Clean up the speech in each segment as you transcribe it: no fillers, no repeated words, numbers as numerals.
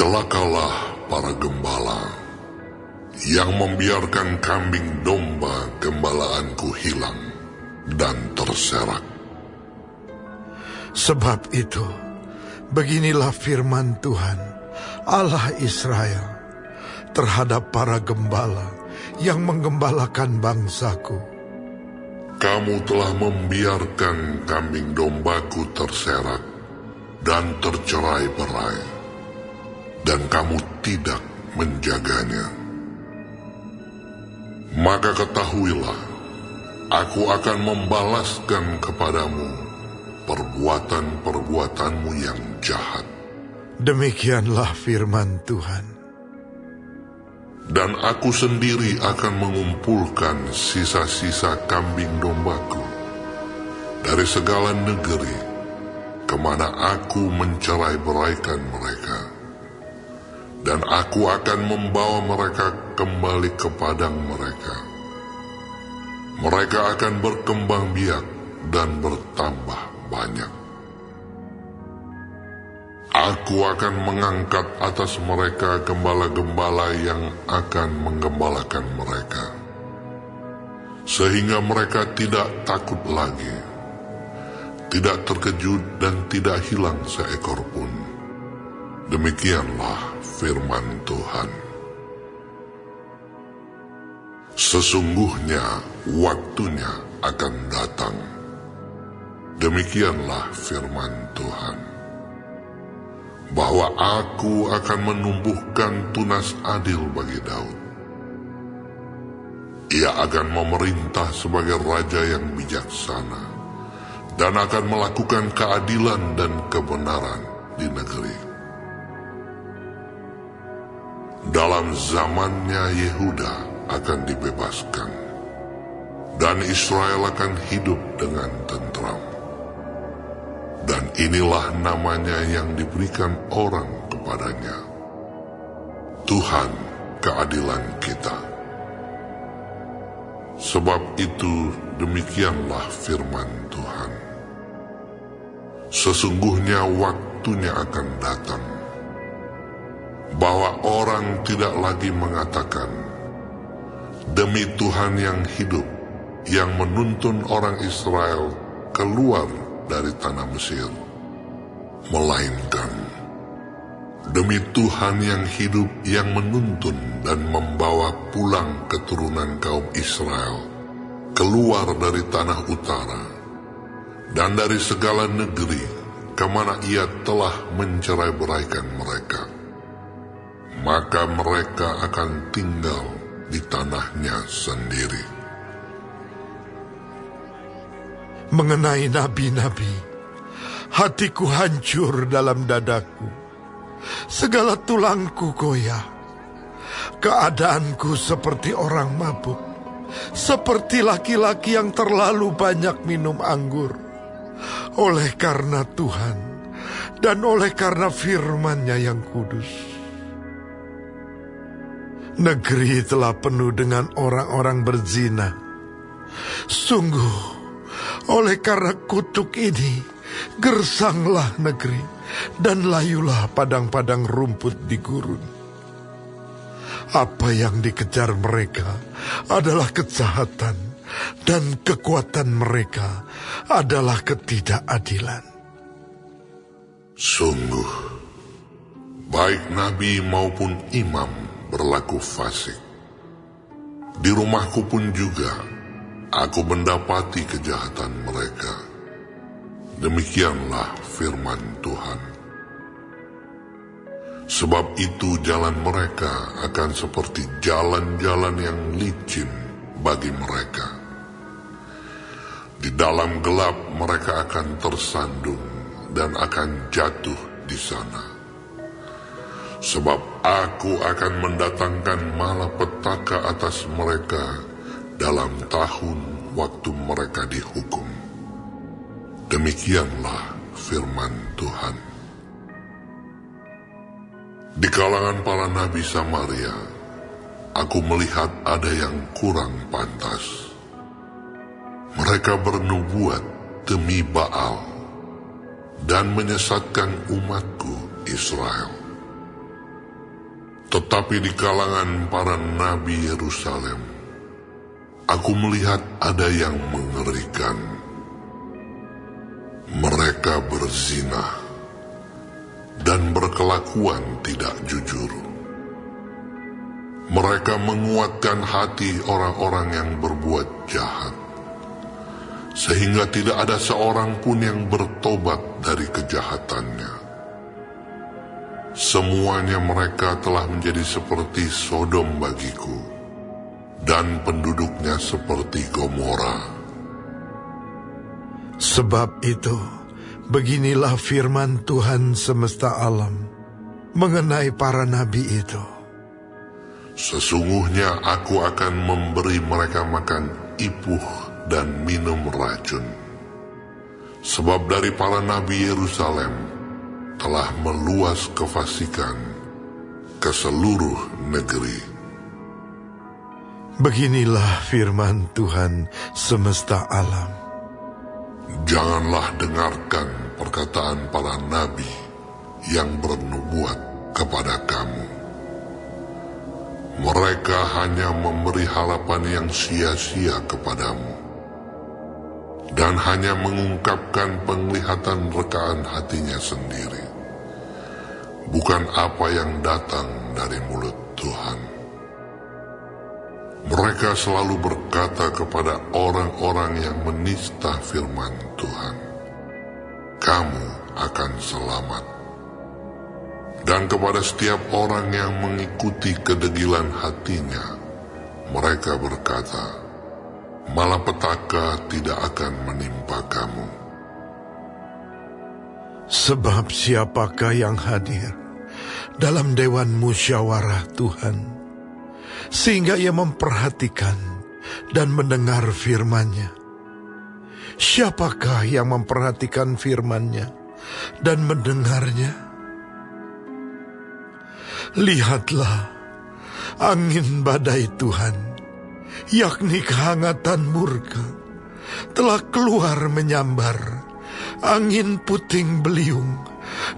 Celakalah para gembala yang membiarkan kambing domba gembalaanku hilang dan terserak. Sebab itu, beginilah firman Tuhan, Allah Israel, terhadap para gembala yang menggembalakan bangsaku. Kamu telah membiarkan kambing dombaku terserak dan tercerai-berai, dan kamu tidak menjaganya. Maka ketahuilah, aku akan membalaskan kepadamu perbuatan-perbuatanmu yang jahat. Demikianlah firman Tuhan. Dan aku sendiri akan mengumpulkan sisa-sisa kambing dombaku dari segala negeri kemana aku mencerai-beraikan mereka. Dan aku akan membawa mereka kembali ke padang mereka. Mereka akan berkembang biak dan bertambah banyak. Aku akan mengangkat atas mereka gembala-gembala yang akan menggembalakan mereka, sehingga mereka tidak takut lagi, tidak terkejut dan tidak hilang seekor pun. Demikianlah firman Tuhan. Sesungguhnya waktunya akan datang. Demikianlah firman Tuhan, bahwa aku akan menumbuhkan tunas adil bagi Daud. Ia akan memerintah sebagai raja yang bijaksana dan akan melakukan keadilan dan kebenaran di negeri. Dalam zamannya Yehuda akan dibebaskan, dan Israel akan hidup dengan tentram. Dan inilah namanya yang diberikan orang kepadanya, Tuhan keadilan kita. Sebab itu demikianlah firman Tuhan. Sesungguhnya waktunya akan datang, bahwa orang tidak lagi mengatakan, demi Tuhan yang hidup, yang menuntun orang Israel keluar dari tanah Mesir, melainkan demi Tuhan yang hidup, yang menuntun dan membawa pulang keturunan kaum Israel keluar dari tanah utara dan dari segala negeri kemana ia telah mencerai-beraikan mereka. Maka mereka akan tinggal di tanahnya sendiri. Mengenai nabi-nabi, hatiku hancur dalam dadaku. Segala tulangku goyah. Keadaanku seperti orang mabuk, seperti laki-laki yang terlalu banyak minum anggur. Oleh karena Tuhan dan oleh karena firman-Nya yang kudus. Negeri telah penuh dengan orang-orang berzina. Sungguh, oleh karena kutuk ini, gersanglah negeri, dan layulah padang-padang rumput di gurun. Apa yang dikejar mereka adalah kejahatan, dan kekuatan mereka adalah ketidakadilan. Sungguh, baik nabi maupun imam berlaku fasik. Di rumahku pun juga aku mendapati kejahatan mereka. Demikianlah firman Tuhan. Sebab itu jalan mereka akan seperti jalan-jalan yang licin bagi mereka. Di dalam gelap mereka akan tersandung dan akan jatuh di sana. Sebab aku akan mendatangkan malapetaka atas mereka dalam tahun waktu mereka dihukum. Demikianlah firman Tuhan. Di kalangan para nabi Samaria, aku melihat ada yang kurang pantas. Mereka bernubuat demi Baal dan menyesatkan umatku Israel. Tetapi di kalangan para nabi Yerusalem, aku melihat ada yang mengerikan. Mereka berzina dan berkelakuan tidak jujur. Mereka menguatkan hati orang-orang yang berbuat jahat, sehingga tidak ada seorang pun yang bertobat dari kejahatannya. Semuanya mereka telah menjadi seperti Sodom bagiku, dan penduduknya seperti Gomora. Sebab itu, beginilah firman Tuhan semesta alam mengenai para nabi itu. Sesungguhnya aku akan memberi mereka makan ipuh dan minum racun. Sebab dari para nabi Yerusalem telah meluas kefasikan ke seluruh negeri. Beginilah firman Tuhan semesta alam. Janganlah dengarkan perkataan para nabi yang bernubuat kepada kamu. Mereka hanya memberi harapan yang sia-sia kepadamu, dan hanya mengungkapkan penglihatan rekaan hatinya sendiri, bukan apa yang datang dari mulut Tuhan. Mereka selalu berkata kepada orang-orang yang menista firman Tuhan, "Kamu akan selamat." Dan kepada setiap orang yang mengikuti kedegilan hatinya, mereka berkata, "Malapetaka tidak akan menimpa kamu." Sebab siapakah yang hadir dalam dewan musyawarah Tuhan, sehingga ia memperhatikan dan mendengar firman-Nya? Siapakah yang memperhatikan firman-Nya dan mendengarnya? Lihatlah, angin badai Tuhan, yakni kehangatan murka, telah keluar menyambar, angin puting beliung,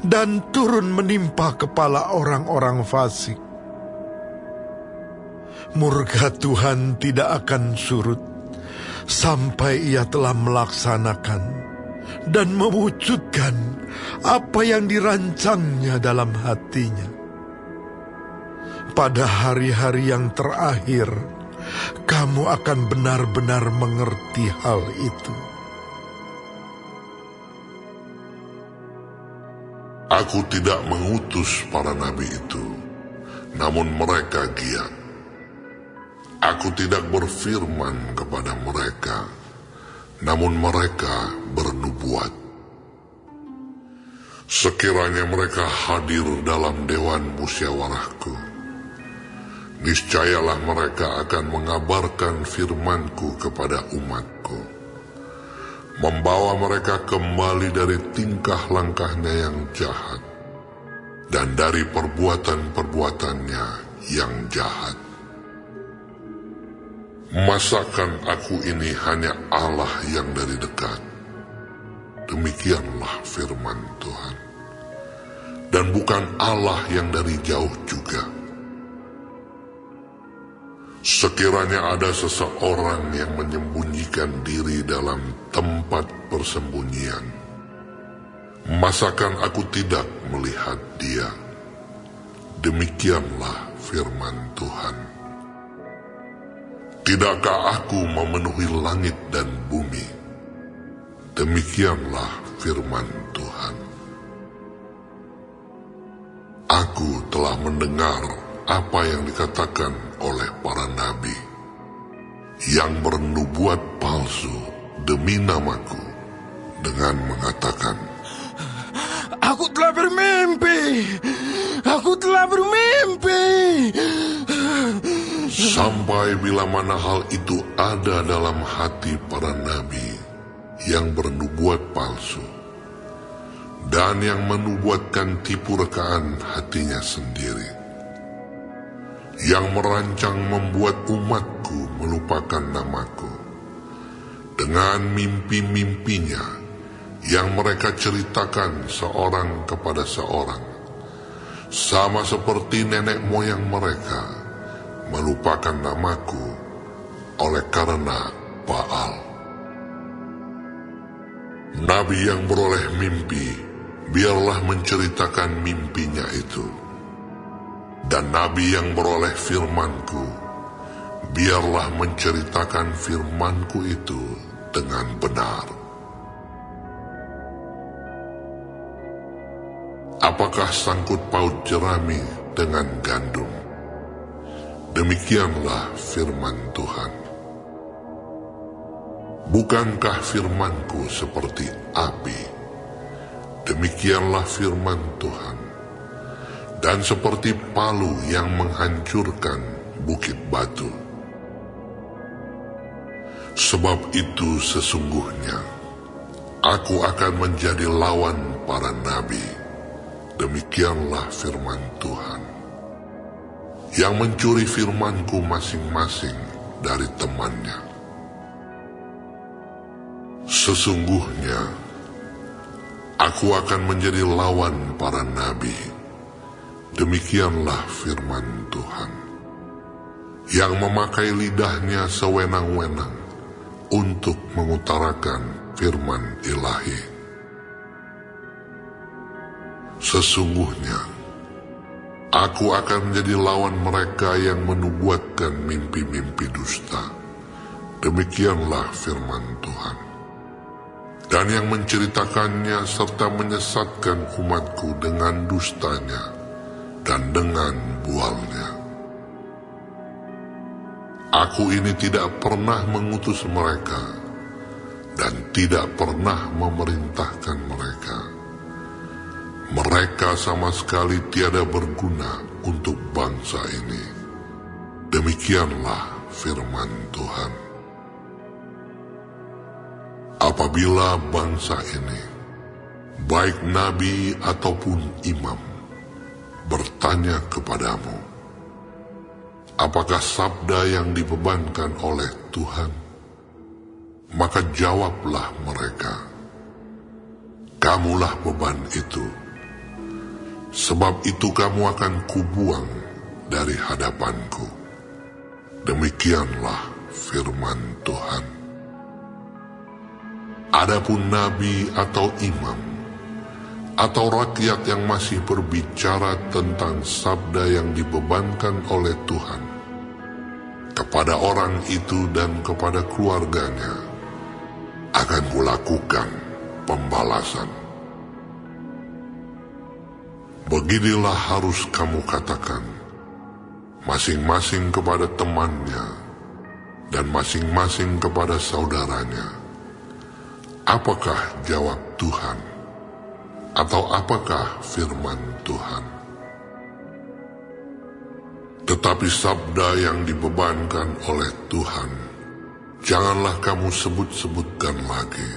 dan turun menimpa kepala orang-orang fasik. Murka Tuhan tidak akan surut sampai Ia telah melaksanakan dan mewujudkan apa yang dirancangnya dalam hatinya. Pada hari-hari yang terakhir, kamu akan benar-benar mengerti hal itu. Aku tidak mengutus para nabi itu, namun mereka giat. Aku tidak berfirman kepada mereka, namun mereka bernubuat. Sekiranya mereka hadir dalam dewan musyawarahku, niscayalah mereka akan mengabarkan firman-Ku kepada umat-Ku, membawa mereka kembali dari tingkah langkahnya yang jahat dan dari perbuatan-perbuatannya yang jahat. Masakan aku ini hanya Allah yang dari dekat? Demikianlah firman Tuhan. Dan bukan Allah yang dari jauh juga. Sekiranya ada seseorang yang menyembunyikan diri dalam tempat persembunyian, masakan aku tidak melihat dia? Demikianlah firman Tuhan. Tidakkah aku memenuhi langit dan bumi? Demikianlah firman Tuhan. Aku telah mendengar apa yang dikatakan oleh para nabi yang bernubuat palsu demi namaku dengan mengatakan, Aku telah bermimpi. Aku telah bermimpi. Sampai bila mana hal itu ada dalam hati para nabi yang bernubuat palsu dan yang menubuatkan tipu rekaan hatinya sendiri, yang merancang membuat umatku melupakan namaku dengan mimpi-mimpinya yang mereka ceritakan seorang kepada seorang, sama seperti nenek moyang mereka melupakan namaku oleh karena Baal. Nabi yang beroleh mimpi, biarlah menceritakan mimpinya itu. Dan nabi yang beroleh firmanku, biarlah menceritakan firmanku itu dengan benar. Apakah sangkut paut jerami dengan gandum? Demikianlah firman Tuhan. Bukankah firmanku seperti api? Demikianlah firman Tuhan. Dan seperti palu yang menghancurkan bukit batu. Sebab itu sesungguhnya aku akan menjadi lawan para nabi. Demikianlah firman Tuhan, yang mencuri firmanku masing-masing dari temannya. Sesungguhnya aku akan menjadi lawan para nabi. Demikianlah firman Tuhan, yang memakai lidahnya sewenang-wenang untuk mengutarakan firman ilahi. Sesungguhnya aku akan menjadi lawan mereka yang menubuatkan mimpi-mimpi dusta. Demikianlah firman Tuhan, dan yang menceritakannya serta menyesatkan umatku dengan dustanya dan dengan bualnya. Aku ini tidak pernah mengutus mereka dan tidak pernah memerintahkan mereka. Mereka sama sekali tiada berguna untuk bangsa ini. Demikianlah firman Tuhan. Apabila bangsa ini, baik nabi ataupun imam, bertanya kepadamu, apakah sabda yang dibebankan oleh Tuhan? Maka jawablah mereka, kamulah beban itu. Sebab itu kamu akan kubuang dari hadapanku. Demikianlah firman Tuhan. Adapun nabi atau imam, atau rakyat yang masih berbicara tentang sabda yang dibebankan oleh Tuhan, kepada orang itu dan kepada keluarganya akan kulakukan pembalasan. Beginilah harus kamu katakan, masing-masing kepada temannya dan masing-masing kepada saudaranya. Apakah jawab Tuhan? Atau apakah firman Tuhan? Tetapi sabda yang dibebankan oleh Tuhan, janganlah kamu sebut-sebutkan lagi.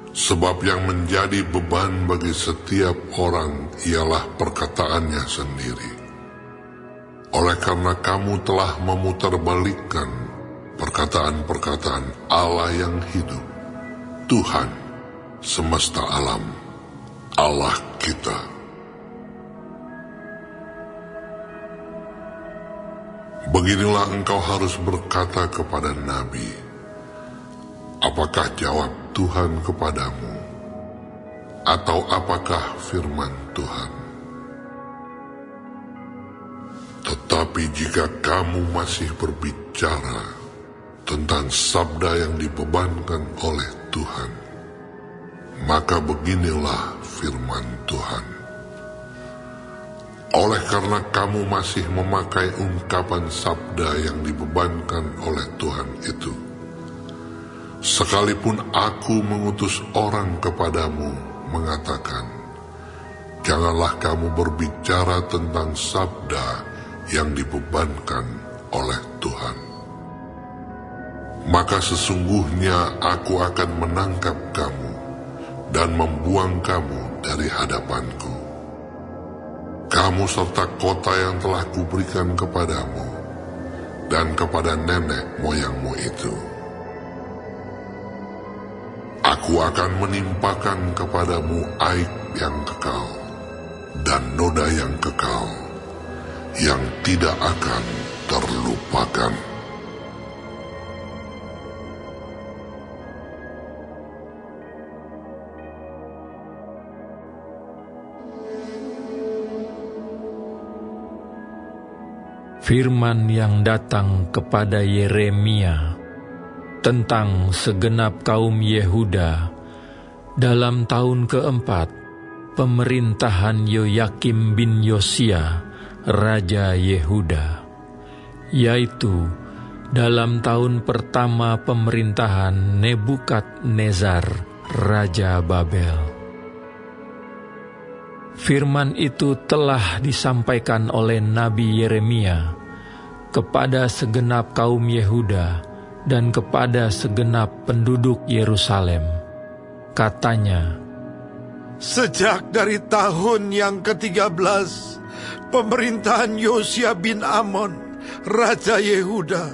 Sebab yang menjadi beban bagi setiap orang ialah perkataannya sendiri. Oleh karena kamu telah memutarbalikkan perkataan-perkataan Allah yang hidup, Tuhan semesta alam, Allah kita. Beginilah engkau harus berkata kepada nabi, apakah jawab Tuhan kepadamu? Atau apakah firman Tuhan? Tetapi jika kamu masih berbicara tentang sabda yang dibebankan oleh Tuhan, maka beginilah firman Tuhan. Oleh karena kamu masih memakai ungkapan sabda yang dibebankan oleh Tuhan itu, sekalipun aku mengutus orang kepadamu mengatakan, janganlah kamu berbicara tentang sabda yang dibebankan oleh Tuhan. Maka sesungguhnya aku akan menangkap kamu dan membuang kamu dari hadapanku. Kamu serta kota yang telah kuberikan kepadamu dan kepada nenek moyangmu itu. Aku akan menimpakan kepadamu aib yang kekal dan noda yang kekal, yang tidak akan terlupakan. Firman yang datang kepada Yeremia tentang segenap kaum Yehuda dalam tahun keempat pemerintahan Yoyakim bin Yosia, Raja Yehuda, yaitu dalam tahun pertama pemerintahan Nebukadnezar, Raja Babel. Firman itu telah disampaikan oleh Nabi Yeremia kepada segenap kaum Yehuda dan kepada segenap penduduk Yerusalem. Katanya, sejak dari tahun yang ke-13 pemerintahan Yosia bin Amon, Raja Yehuda,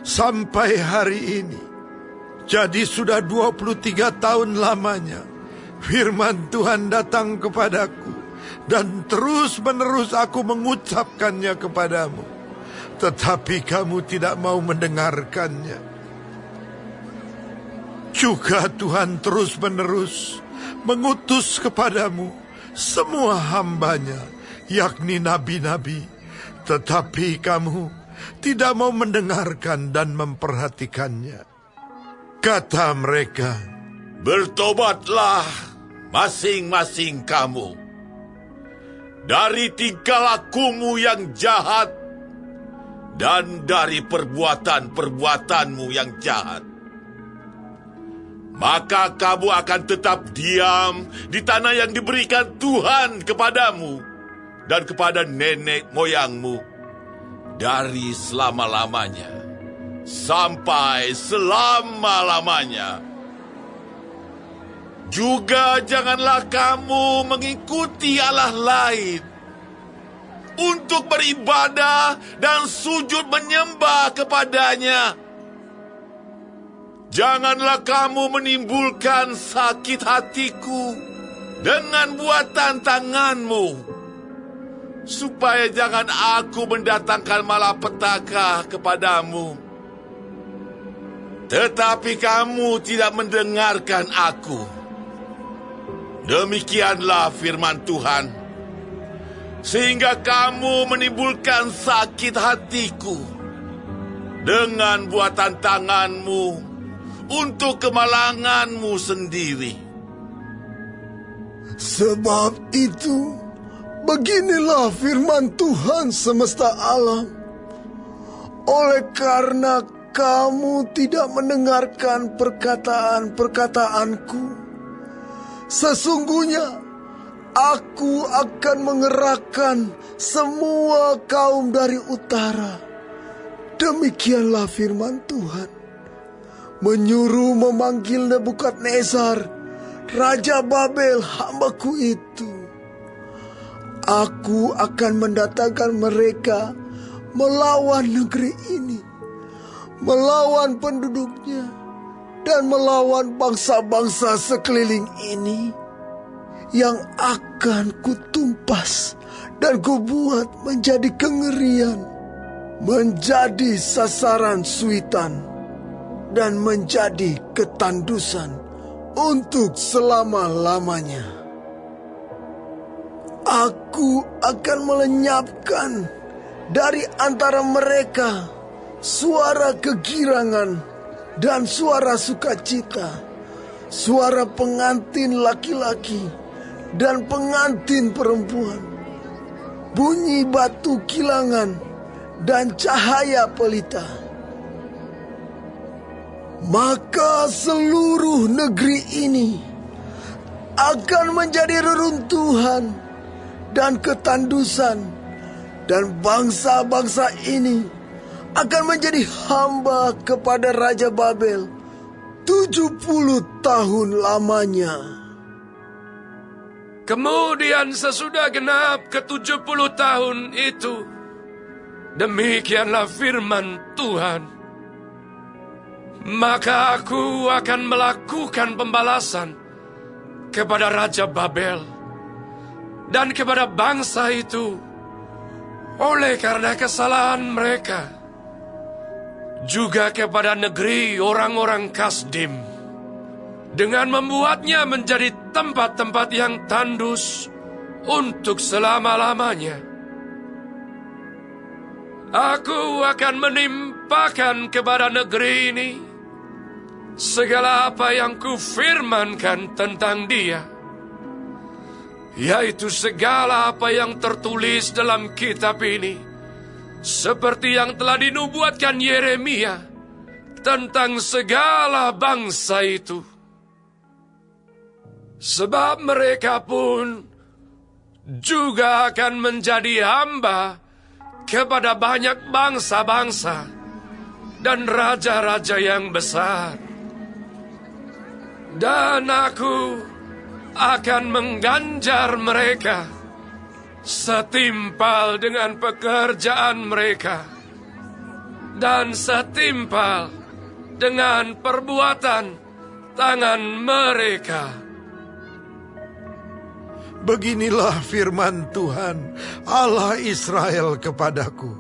sampai hari ini, jadi sudah 23 tahun lamanya, firman Tuhan datang kepadaku, dan terus-menerus aku mengucapkannya kepadamu, tetapi kamu tidak mau mendengarkannya. Juga Tuhan terus-menerus mengutus kepadamu semua hambanya, yakni nabi-nabi, tetapi kamu tidak mau mendengarkan dan memperhatikannya. Kata mereka, bertobatlah masing-masing kamu dari tingkah lakumu yang jahat dan dari perbuatan-perbuatanmu yang jahat. Maka kamu akan tetap diam di tanah yang diberikan Tuhan kepadamu dan kepada nenek moyangmu dari selama-lamanya sampai selama-lamanya. Juga janganlah kamu mengikuti Allah lain untuk beribadah dan sujud menyembah kepadanya. Janganlah kamu menimbulkan sakit hatiku dengan buatan tanganmu, supaya jangan aku mendatangkan malapetaka kepadamu. Tetapi kamu tidak mendengarkan aku. Demikianlah firman Tuhan, sehingga kamu menimbulkan sakit hatiku dengan buatan tanganmu untuk kemalanganmu sendiri. Sebab itu, beginilah firman Tuhan semesta alam. Oleh karena kamu tidak mendengarkan perkataan-perkataanku, sesungguhnya aku akan mengerahkan semua kaum dari utara. Demikianlah firman Tuhan, menyuruh memanggil Nebukadnezar, Raja Babel, hambaku itu. Aku akan mendatangkan mereka melawan negeri ini, melawan penduduknya, dan melawan bangsa-bangsa sekeliling ini, yang akan kutumpas dan kubuat menjadi kengerian, menjadi sasaran suitan, dan menjadi ketandusan untuk selama-lamanya. Aku akan melenyapkan dari antara mereka suara kegirangan dan suara sukacita, suara pengantin laki-laki dan pengantin perempuan, bunyi batu kilangan dan cahaya pelita. Maka seluruh negeri ini akan menjadi reruntuhan dan ketandusan, dan bangsa-bangsa ini akan menjadi hamba kepada Raja Babel 70 tahun lamanya. Kemudian sesudah genap ke-70 tahun itu, demikianlah firman Tuhan, maka aku akan melakukan pembalasan kepada Raja Babel dan kepada bangsa itu oleh karena kesalahan mereka, juga kepada negeri orang-orang Kasdim, dengan membuatnya menjadi tempat-tempat yang tandus untuk selama-lamanya. Aku akan menimpakan kepada negeri ini segala apa yang kufirmankan tentang dia, yaitu segala apa yang tertulis dalam kitab ini, seperti yang telah dinubuatkan Yeremia tentang segala bangsa itu. Sebab mereka pun juga akan menjadi hamba kepada banyak bangsa-bangsa dan raja-raja yang besar. Dan aku akan mengganjar mereka setimpal dengan pekerjaan mereka dan setimpal dengan perbuatan tangan mereka. Beginilah firman Tuhan Allah Israel kepadaku.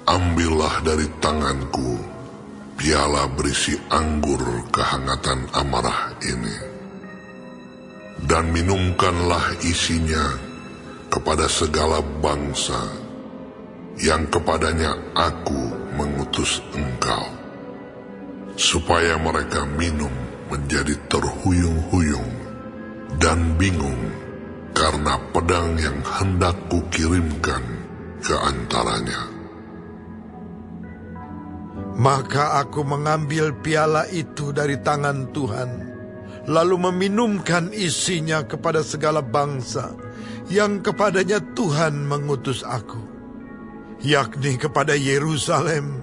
Ambillah dari tanganku piala berisi anggur kehangatan amarah ini, dan minumkanlah isinya kepada segala bangsa yang kepadanya aku mengutus engkau, supaya mereka minum menjadi terhuyung-huyung dan bingung karena pedang yang hendak kukirimkan ke antaranya. Maka aku mengambil piala itu dari tangan Tuhan, lalu meminumkan isinya kepada segala bangsa yang kepadanya Tuhan mengutus aku, yakni kepada Yerusalem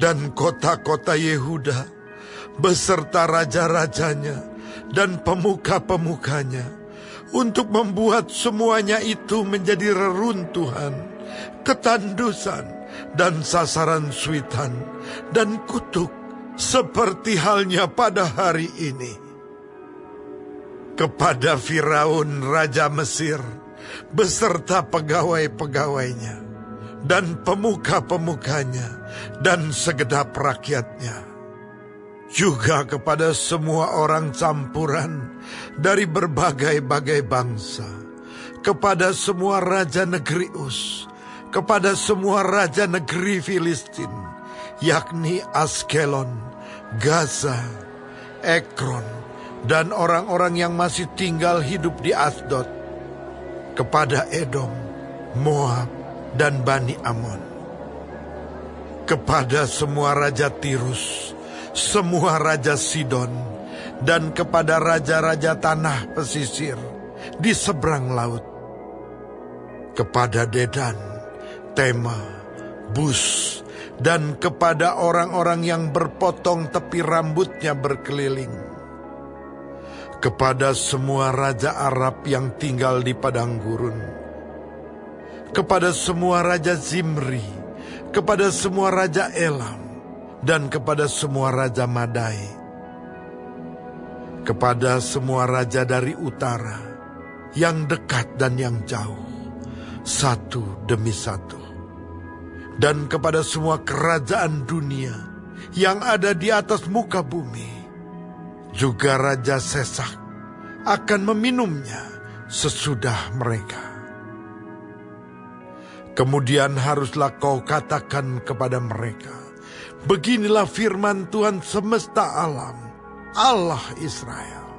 dan kota-kota Yehuda, beserta raja-rajanya dan pemuka-pemukanya, untuk membuat semuanya itu menjadi reruntuhan, ketandusan, dan sasaran suitan, dan kutuk, seperti halnya pada hari ini. Kepada Firaun Raja Mesir, beserta pegawai-pegawainya, dan pemuka-pemukanya, dan segenap rakyatnya, juga kepada semua orang campuran dari berbagai-bagai bangsa, kepada semua raja negeri Us, kepada semua raja negeri Filistin, yakni Askelon, Gaza, Ekron, dan orang-orang yang masih tinggal hidup di Asdod, kepada Edom, Moab, dan Bani Amon, kepada semua raja Tirus, semua raja Sidon, dan kepada raja-raja tanah pesisir di seberang laut, kepada Dedan, Tema, Bus, dan kepada orang-orang yang berpotong tepi rambutnya berkeliling, kepada semua raja Arab yang tinggal di padang gurun, kepada semua raja Zimri, kepada semua raja Elam, dan kepada semua raja Madai, kepada semua raja dari utara, yang dekat dan yang jauh, satu demi satu, dan kepada semua kerajaan dunia yang ada di atas muka bumi. Juga Raja Sesak akan meminumnya sesudah mereka. Kemudian haruslah kau katakan kepada mereka, beginilah firman Tuhan semesta alam, Allah Israel.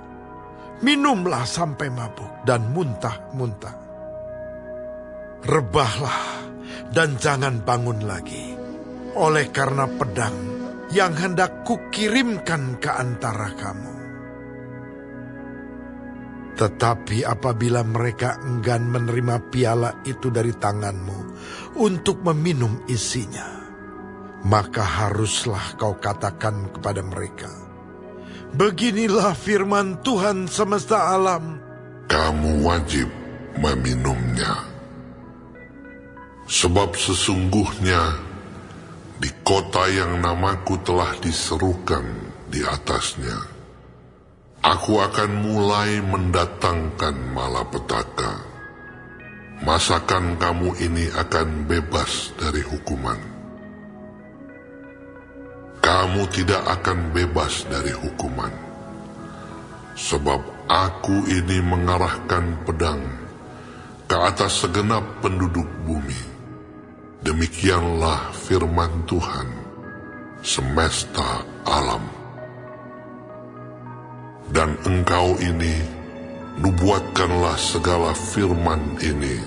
Minumlah sampai mabuk dan muntah-muntah. Rebahlah dan jangan bangun lagi, oleh karena pedang yang hendak kukirimkan ke antara kamu. Tetapi apabila mereka enggan menerima piala itu dari tanganmu untuk meminum isinya, maka haruslah kau katakan kepada mereka, beginilah firman Tuhan semesta alam. Kamu wajib meminumnya. Sebab sesungguhnya di kota yang namaku telah diserukan di atasnya, aku akan mulai mendatangkan malapetaka masakan kamu ini akan bebas dari hukuman? Kamu tidak akan bebas dari hukuman, sebab aku ini mengarahkan pedang ke atas segenap penduduk bumi. Demikianlah firman Tuhan, semesta alam. Dan engkau ini, nubuatkanlah segala firman ini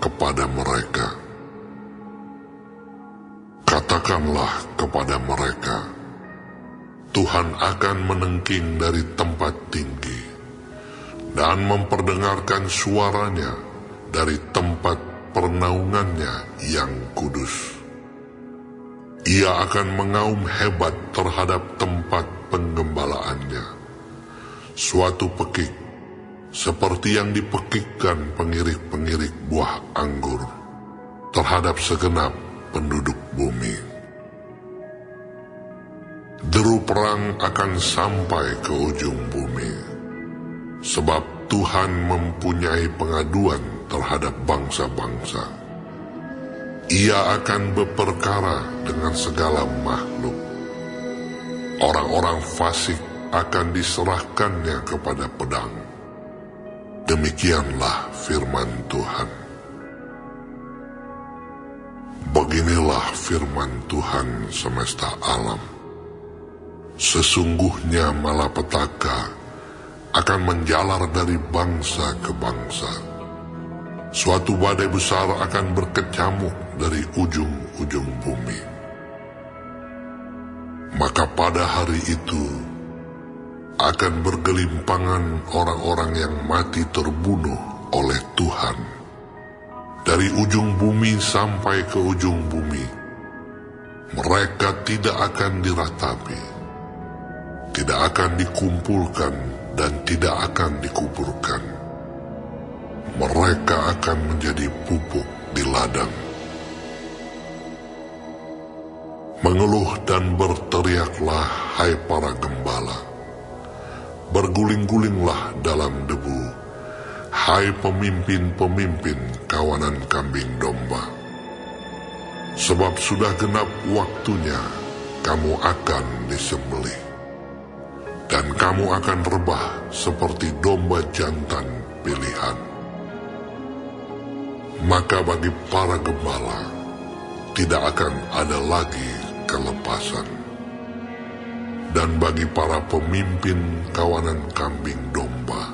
kepada mereka. Katakanlah kepada mereka, Tuhan akan menengking dari tempat tinggi dan memperdengarkan suaranya dari tempat pernaungannya yang kudus. Ia akan mengaum hebat terhadap tempat penggembalaannya, suatu pekik seperti yang dipekikkan pengirik-pengirik buah anggur terhadap segenap penduduk bumi. Deru perang akan sampai ke ujung bumi, sebab Tuhan mempunyai pengaduan terhadap bangsa-bangsa. Ia akan berperkara dengan segala makhluk. Orang-orang fasik akan diserahkannya kepada pedang. Demikianlah firman Tuhan. Beginilah firman Tuhan semesta alam. Sesungguhnya malapetaka akan menjalar dari bangsa ke bangsa. Suatu badai besar akan berkecamuk dari ujung-ujung bumi. Maka pada hari itu akan bergelimpangan orang-orang yang mati terbunuh oleh Tuhan. Dari ujung bumi sampai ke ujung bumi, mereka tidak akan diratapi, tidak akan dikumpulkan dan tidak akan dikuburkan. Mereka akan menjadi pupuk di ladang. Mengeluh dan berteriaklah, hai para gembala. Berguling-gulinglah dalam debu, hai pemimpin-pemimpin kawanan kambing domba. Sebab sudah genap waktunya kamu akan disembelih, dan kamu akan rebah seperti domba jantan pilihan. Maka bagi para gembala tidak akan ada lagi kelepasan, dan bagi para pemimpin kawanan kambing domba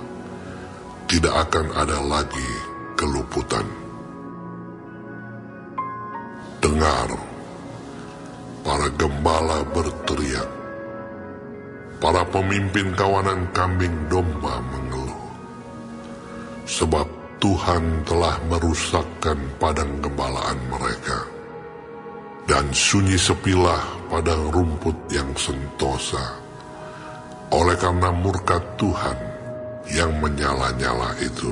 tidak akan ada lagi keluputan. Dengar, para gembala berteriak, para pemimpin kawanan kambing domba mengeluh, sebab Tuhan telah merusakkan padang gembalaan mereka, dan sunyi sepilah padang rumput yang sentosa, oleh karena murka Tuhan yang menyala-nyala itu.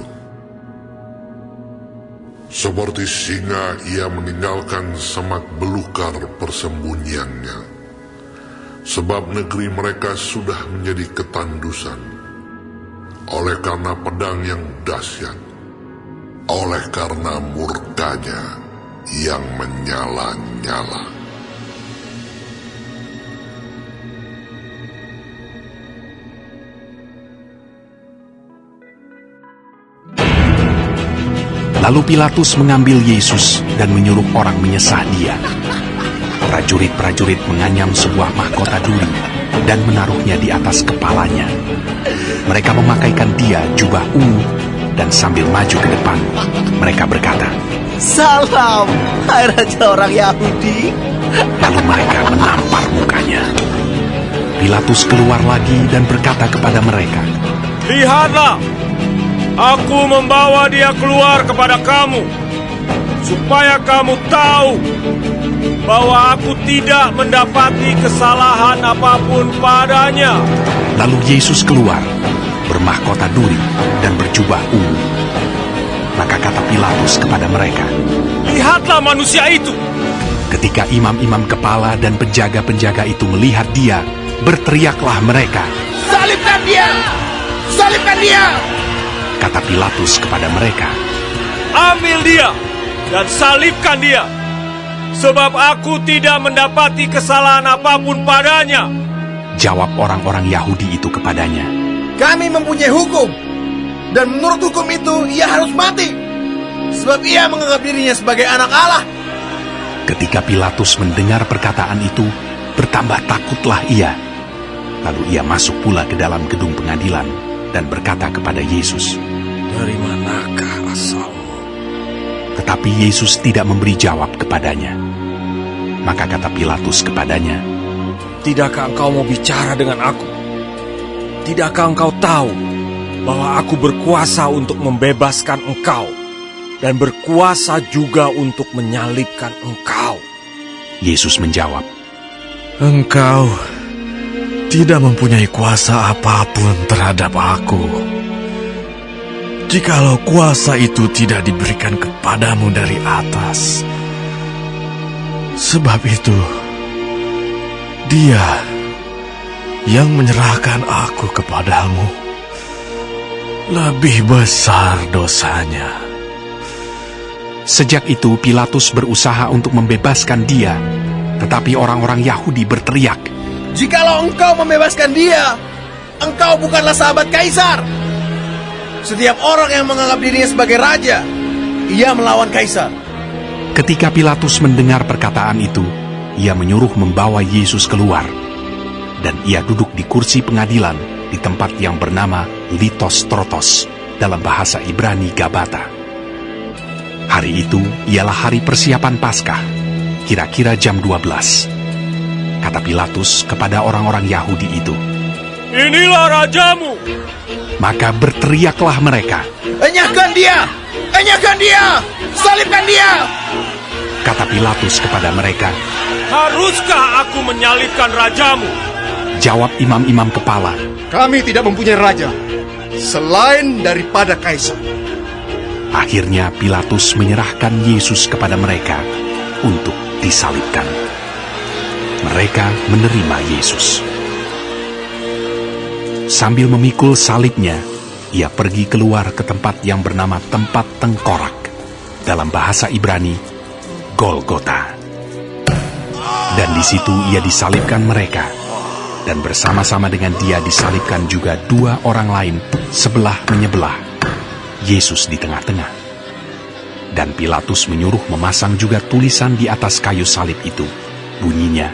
Seperti singa ia meninggalkan semak belukar persembunyiannya, sebab negeri mereka sudah menjadi ketandusan, oleh karena pedang yang dahsyat, oleh karena murkanya yang menyala-nyala. Lalu Pilatus mengambil Yesus dan menyuruh orang menyesah dia. Prajurit-prajurit menganyam sebuah mahkota duri dan menaruhnya di atas kepalanya. Mereka memakaikan dia jubah ungu dan sambil maju ke depan, mereka berkata, Salam, hai Raja orang Yahudi. Lalu mereka menampar mukanya. Pilatus keluar lagi dan berkata kepada mereka, Lihatlah, aku membawa dia keluar kepada kamu, supaya kamu tahu bahwa aku tidak mendapati kesalahan apapun padanya. Lalu Yesus keluar, bermahkota duri dan berjubah ungu. Maka kata Pilatus kepada mereka, Lihatlah manusia itu. Ketika imam-imam kepala dan penjaga-penjaga itu melihat dia, berteriaklah mereka, Salibkan dia! Salibkan dia! Kata Pilatus kepada mereka, ambil dia dan salibkan dia, sebab aku tidak mendapati kesalahan apapun padanya." Jawab orang-orang Yahudi itu kepadanya, Kami mempunyai hukum, dan menurut hukum itu ia harus mati, sebab ia menganggap dirinya sebagai anak Allah. Ketika Pilatus mendengar perkataan itu, bertambah takutlah ia. Lalu ia masuk pula ke dalam gedung pengadilan dan berkata kepada Yesus, "Dari manakah asalmu?" Tetapi Yesus tidak memberi jawab kepadanya. Maka kata Pilatus kepadanya, "Tidakkah engkau mau bicara dengan aku? Tidakkah engkau tahu bahwa aku berkuasa untuk membebaskan engkau dan berkuasa juga untuk menyalibkan engkau?" Yesus menjawab, Engkau tidak mempunyai kuasa apapun terhadap aku. Jikalau kuasa itu tidak diberikan kepadamu dari atas. Sebab itu, Dia yang menyerahkan aku kepadamu lebih besar dosanya. Sejak itu Pilatus berusaha untuk membebaskan dia, tetapi orang-orang Yahudi berteriak, Jikalau engkau membebaskan dia, engkau bukanlah sahabat Kaisar. Setiap orang yang menganggap dirinya sebagai raja, ia melawan Kaisar. Ketika Pilatus mendengar perkataan itu, ia menyuruh membawa Yesus keluar. Dan ia duduk di kursi pengadilan di tempat yang bernama Litostrotos, dalam bahasa Ibrani Gabata. Hari itu ialah hari persiapan Paskah, kira-kira jam 12. Kata Pilatus kepada orang-orang Yahudi itu, "Inilah rajamu." Maka berteriaklah mereka, Enyahkan dia! Enyahkan dia! Salibkan dia! Kata Pilatus kepada mereka, "Haruskah aku menyalibkan rajamu?" Jawab imam-imam kepala, Kami tidak mempunyai raja selain daripada Kaisar. Akhirnya Pilatus menyerahkan Yesus kepada mereka untuk disalibkan. Mereka menerima Yesus. Sambil memikul salibnya, ia pergi keluar ke tempat yang bernama tempat tengkorak, dalam bahasa Ibrani, Golgota. Dan di situ ia disalibkan mereka, dan bersama-sama dengan dia disalibkan juga dua orang lain sebelah menyebelah, Yesus di tengah-tengah. Dan Pilatus menyuruh memasang juga tulisan di atas kayu salib itu, bunyinya,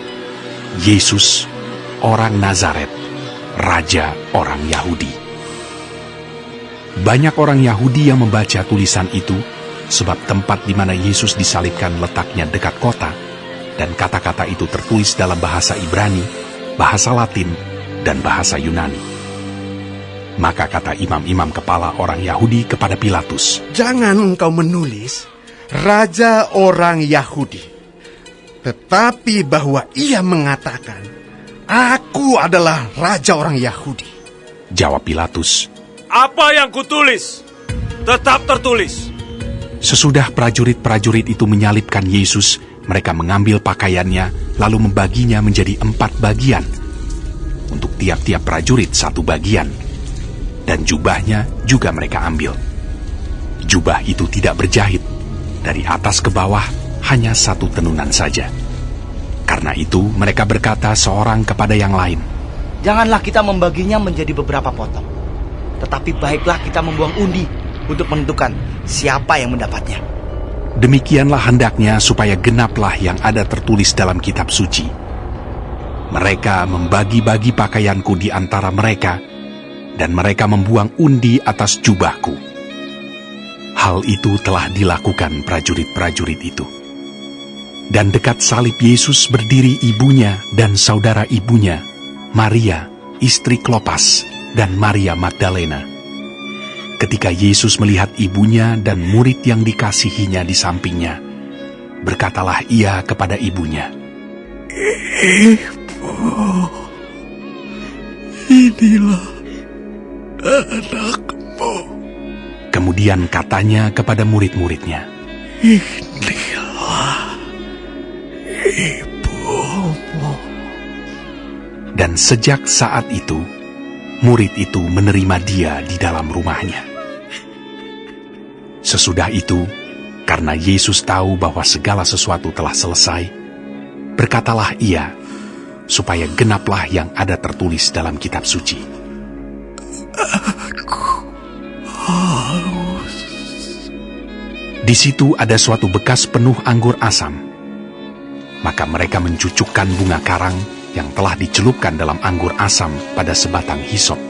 Yesus, orang Nazaret, Raja orang Yahudi. Banyak orang Yahudi yang membaca tulisan itu, sebab tempat di mana Yesus disalibkan letaknya dekat kota, dan kata-kata itu tertulis dalam bahasa Ibrani, bahasa Latin, dan bahasa Yunani. Maka kata imam-imam kepala orang Yahudi kepada Pilatus, Jangan engkau menulis Raja orang Yahudi, tetapi bahwa ia mengatakan, Aku adalah Raja orang Yahudi. Jawab Pilatus, "Apa yang kutulis tetap tertulis." Sesudah prajurit-prajurit itu menyalibkan Yesus, mereka mengambil pakaiannya, lalu membaginya menjadi 4 bagian. Untuk tiap-tiap prajurit 1 bagian. Dan jubahnya juga mereka ambil. Jubah itu tidak berjahit. Dari atas ke bawah hanya 1 tenunan saja. Karena itu mereka berkata seorang kepada yang lain, Janganlah kita membaginya menjadi beberapa potong, tetapi baiklah kita membuang undi untuk menentukan siapa yang mendapatnya. Demikianlah hendaknya supaya genaplah yang ada tertulis dalam kitab suci. Mereka membagi-bagi pakaianku di antara mereka, dan mereka membuang undi atas jubahku. Hal itu telah dilakukan prajurit-prajurit itu. Dan dekat salib Yesus berdiri ibunya dan saudara ibunya, Maria, istri Klopas, dan Maria Magdalena. Ketika Yesus melihat ibunya dan murid yang dikasihinya di sampingnya, berkatalah ia kepada ibunya, Ibu, inilah anakmu. Kemudian katanya kepada murid-muridnya, Inilah ibumu. Dan sejak saat itu, murid itu menerima dia di dalam rumahnya. Sesudah itu, karena Yesus tahu bahwa segala sesuatu telah selesai, berkatalah ia, supaya genaplah yang ada tertulis dalam kitab suci. Aku haus. Di situ ada suatu bekas penuh anggur asam. Maka mereka mencucukkan bunga karang yang telah dicelupkan dalam anggur asam pada sebatang hisop,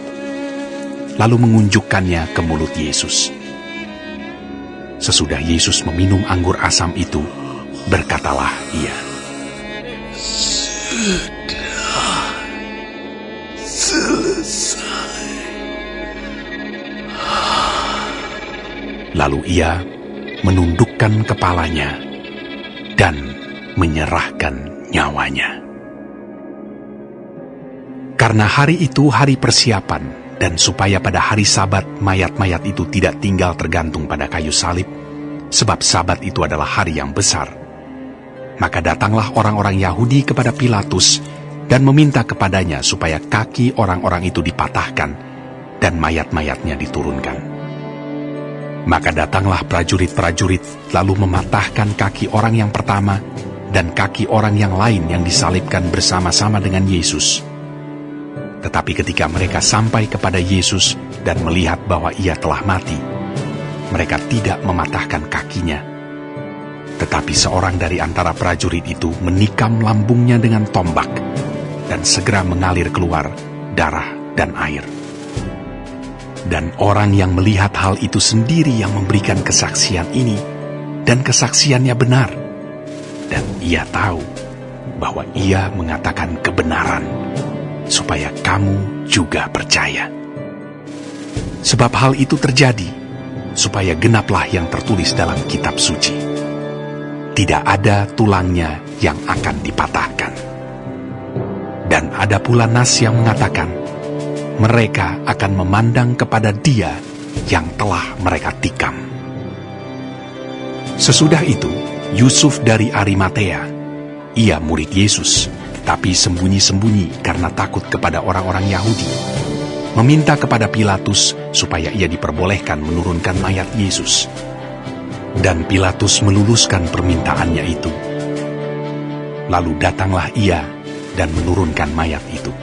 lalu mengunjukkannya ke mulut Yesus. Sesudah Yesus meminum anggur asam itu, berkatalah ia, "Sudah selesai." Lalu ia menundukkan kepalanya dan menyerahkan nyawanya. Karena hari itu hari persiapan, dan supaya pada hari Sabat mayat-mayat itu tidak tinggal tergantung pada kayu salib, sebab Sabat itu adalah hari yang besar, maka datanglah orang-orang Yahudi kepada Pilatus dan meminta kepadanya supaya kaki orang-orang itu dipatahkan dan mayat-mayatnya diturunkan. Maka datanglah prajurit-prajurit lalu mematahkan kaki orang yang pertama dan kaki orang yang lain yang disalibkan bersama-sama dengan Yesus. Tetapi ketika mereka sampai kepada Yesus dan melihat bahwa ia telah mati, mereka tidak mematahkan kakinya. Tetapi seorang dari antara prajurit itu menikam lambungnya dengan tombak, dan segera mengalir keluar darah dan air. Dan orang yang melihat hal itu sendiri yang memberikan kesaksian ini, dan kesaksiannya benar. Dan ia tahu bahwa ia mengatakan kebenaran, supaya kamu juga percaya. Sebab hal itu terjadi, supaya genaplah yang tertulis dalam kitab suci. Tidak ada tulangnya yang akan dipatahkan. Dan ada pula nas yang mengatakan, mereka akan memandang kepada Dia yang telah mereka tikam. Sesudah itu, Yusuf dari Arimatea, ia murid Yesus, tapi sembunyi-sembunyi karena takut kepada orang-orang Yahudi, meminta kepada Pilatus supaya ia diperbolehkan menurunkan mayat Yesus. Dan Pilatus meluluskan permintaannya itu. Lalu datanglah ia dan menurunkan mayat itu.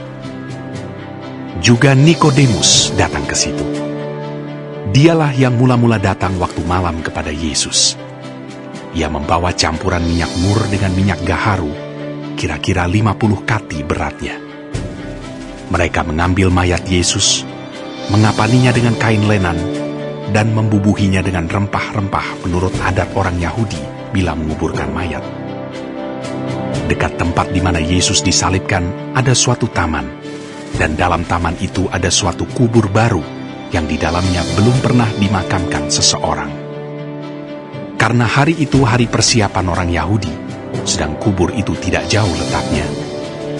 Juga Nikodemus datang ke situ. Dialah yang mula-mula datang waktu malam kepada Yesus. Ia membawa campuran minyak mur dengan minyak gaharu, kira-kira 50 kati beratnya. Mereka mengambil mayat Yesus, mengapaninya dengan kain lenan, dan membubuhinya dengan rempah-rempah menurut adat orang Yahudi bila menguburkan mayat. Dekat tempat di mana Yesus disalibkan ada suatu taman, dan dalam taman itu ada suatu kubur baru yang di dalamnya belum pernah dimakamkan seseorang. Karena hari itu hari persiapan orang Yahudi, sedang kubur itu tidak jauh letaknya,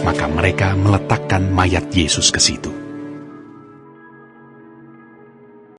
maka mereka meletakkan mayat Yesus ke situ.